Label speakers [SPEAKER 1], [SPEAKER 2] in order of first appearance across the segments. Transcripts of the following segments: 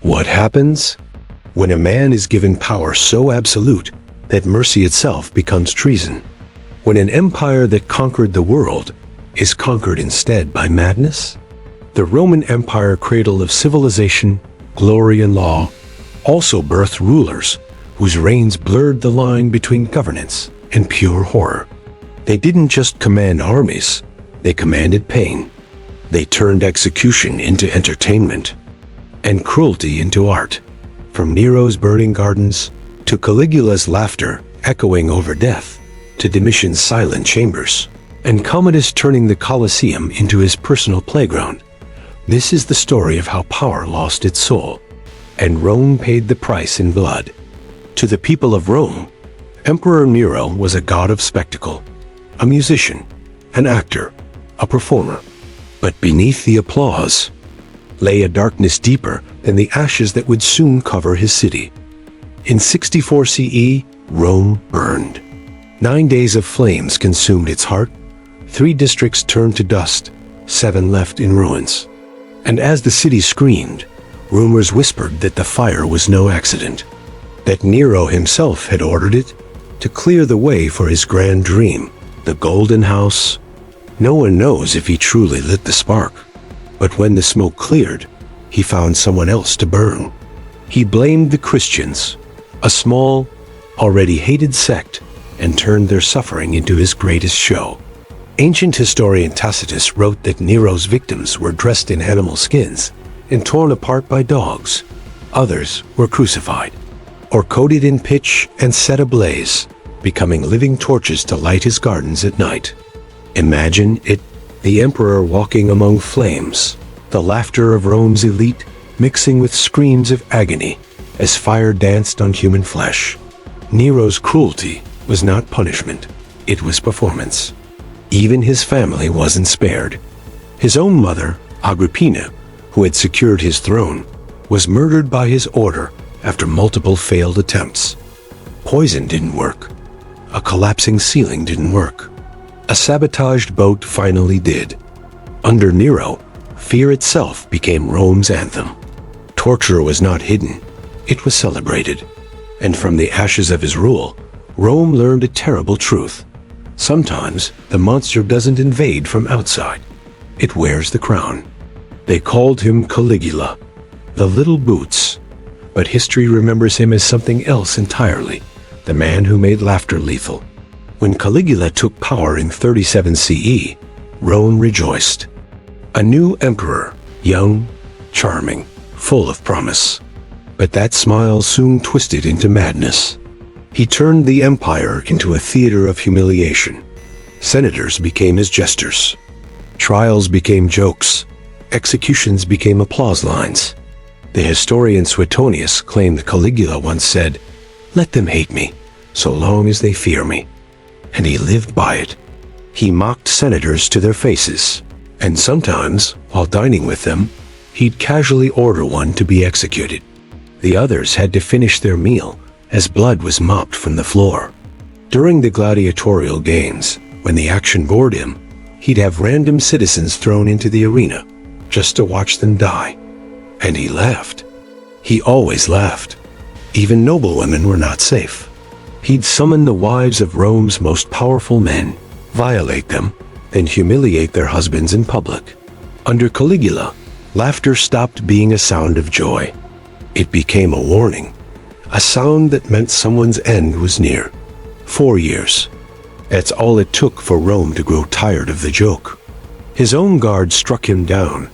[SPEAKER 1] What happens? When a man is given power so absolute that mercy itself becomes treason. When an empire that conquered the world is conquered instead by madness. The Roman Empire, cradle of civilization, glory and law, also birthed rulers whose reigns blurred the line between governance and pure horror. They didn't just command armies, they commanded pain. They turned execution into entertainment and cruelty into art. From Nero's burning gardens to Caligula's laughter echoing over death, to Domitian's silent chambers, and Commodus turning the Colosseum into his personal playground. This is the story of how power lost its soul, and Rome paid the price in blood. To the people of Rome, Emperor Nero was a god of spectacle, a musician, an actor, a performer. But beneath the applause lay a darkness deeper than the ashes that would soon cover his city. In 64 CE, Rome burned. 9 days of flames consumed its heart. 3 districts turned to dust, 7 left in ruins. And as the city screamed, rumors whispered that the fire was no accident, that Nero himself had ordered it to clear the way for his grand dream, the Golden House. No one knows if he truly lit the spark, but when the smoke cleared, he found someone else to burn. He blamed the Christians, a small, already hated sect, and turned their suffering into his greatest show. Ancient historian Tacitus wrote that Nero's victims were dressed in animal skins and torn apart by dogs. Others were crucified, or coated in pitch and set ablaze, becoming living torches to light his gardens at night. Imagine it, the emperor walking among flames, the laughter of Rome's elite mixing with screams of agony as fire danced on human flesh. Nero's cruelty was not punishment, it was performance. Even his family wasn't spared. His own mother, Agrippina, who had secured his throne, was murdered by his order after multiple failed attempts. Poison didn't work. A collapsing ceiling didn't work. A sabotaged boat finally did. Under Nero, fear itself became Rome's anthem. Torture was not hidden, it was celebrated. And from the ashes of his rule, Rome learned a terrible truth. Sometimes the monster doesn't invade from outside, it wears the crown. They called him Caligula, the little boots, but history remembers him as something else entirely, the man who made laughter lethal. When Caligula took power in 37 CE, Rome rejoiced. A new emperor, young, charming, full of promise. But that smile soon twisted into madness. He turned the empire into a theater of humiliation. Senators became his jesters. Trials became jokes. Executions became applause lines. The historian Suetonius claimed Caligula once said, "Let them hate me, so long as they fear me." And he lived by it. He mocked senators to their faces, and sometimes, while dining with them, he'd casually order one to be executed. The others had to finish their meal as blood was mopped from the floor. During the gladiatorial games, when the action bored him, he'd have random citizens thrown into the arena just to watch them die. And he laughed. He always laughed. Even noble women were not safe. He'd summon the wives of Rome's most powerful men, violate them, then humiliate their husbands in public. Under Caligula, laughter stopped being a sound of joy. It became a warning, a sound that meant someone's end was near. 4 years. That's all it took for Rome to grow tired of the joke. His own guard struck him down,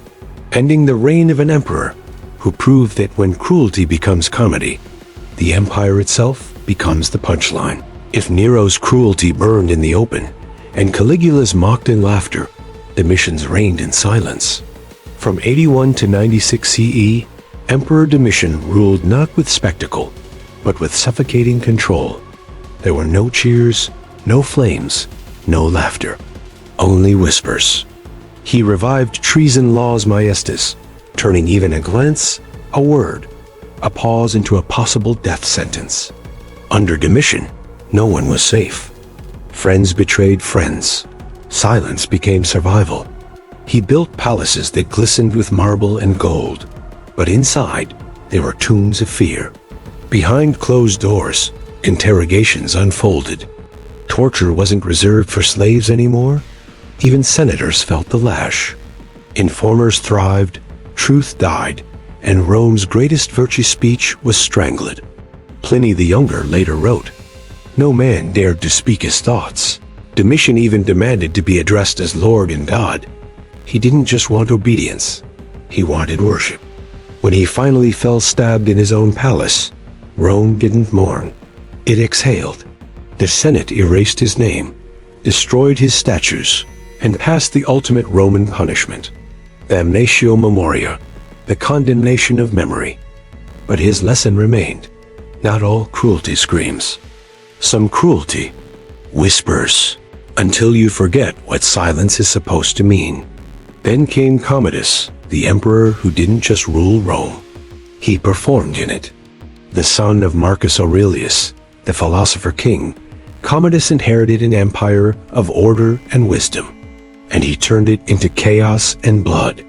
[SPEAKER 1] ending the reign of an emperor who proved that when cruelty becomes comedy, the empire itself becomes the punchline. If Nero's cruelty burned in the open, and Caligula's mocked in laughter, Domitian's reigned in silence. From 81 to 96 CE, Emperor Domitian ruled not with spectacle, but with suffocating control. There were no cheers, no flames, no laughter, only whispers. He revived treason laws majestas, turning even a glance, a word, a pause into a possible death sentence. Under Domitian, no one was safe. Friends betrayed friends. Silence became survival. He built palaces that glistened with marble and gold, but inside, they were tombs of fear. Behind closed doors, interrogations unfolded. Torture wasn't reserved for slaves anymore. Even senators felt the lash. Informers thrived, truth died, and Rome's greatest virtue speech was strangled. Pliny the Younger later wrote, "No man dared to speak his thoughts." Domitian even demanded to be addressed as Lord and God. He didn't just want obedience, he wanted worship. When he finally fell stabbed in his own palace, Rome didn't mourn. It exhaled. The Senate erased his name, destroyed his statues, and passed the ultimate Roman punishment, damnatio memoria, the condemnation of memory. But his lesson remained. Not all cruelty screams. Some cruelty whispers, until you forget what silence is supposed to mean. Then came Commodus, the emperor who didn't just rule Rome. He performed in it. The son of Marcus Aurelius, the philosopher king, Commodus inherited an empire of order and wisdom, and he turned it into chaos and blood.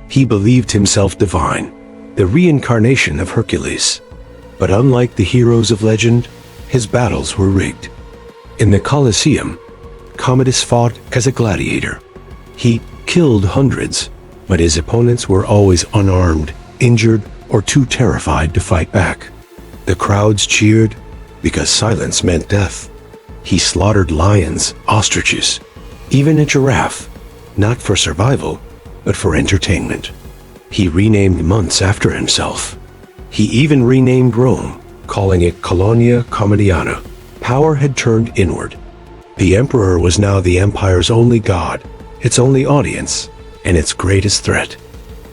[SPEAKER 1] He believed himself divine, the reincarnation of Hercules. But unlike the heroes of legend, his battles were rigged. In the Colosseum, Commodus fought as a gladiator. He killed hundreds, but his opponents were always unarmed, injured, or too terrified to fight back. The crowds cheered because silence meant death. He slaughtered lions, ostriches, even a giraffe, not for survival, but for entertainment. He renamed months after himself. He even renamed Rome, calling it Colonia Commodiana. Power had turned inward. The emperor was now the empire's only god, its only audience, and its greatest threat.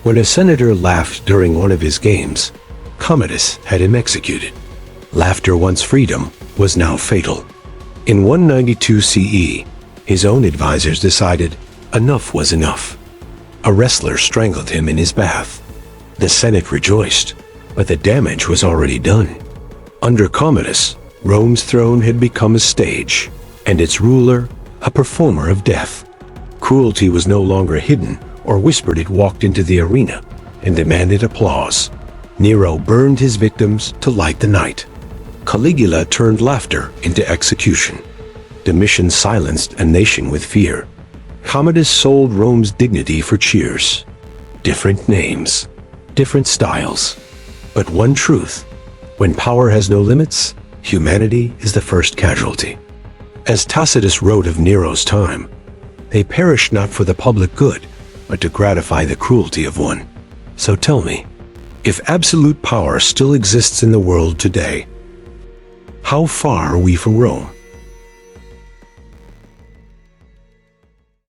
[SPEAKER 1] When a senator laughed during one of his games, Commodus had him executed. Laughter once freedom was now fatal. In 192 CE, his own advisors decided enough was enough. A wrestler strangled him in his bath. The Senate rejoiced, but the damage was already done. Under Commodus, Rome's throne had become a stage, and its ruler a performer of death. Cruelty was no longer hidden or whispered. It walked into the arena and demanded applause. Nero burned his victims to light the night. Caligula turned laughter into execution. Domitian silenced a nation with fear. Commodus sold Rome's dignity for cheers. Different names, different styles, but one truth: when power has no limits, humanity is the first casualty. As Tacitus wrote of Nero's time, they perished not for the public good, but to gratify the cruelty of one. So tell me, if absolute power still exists in the world today, how far are we from Rome?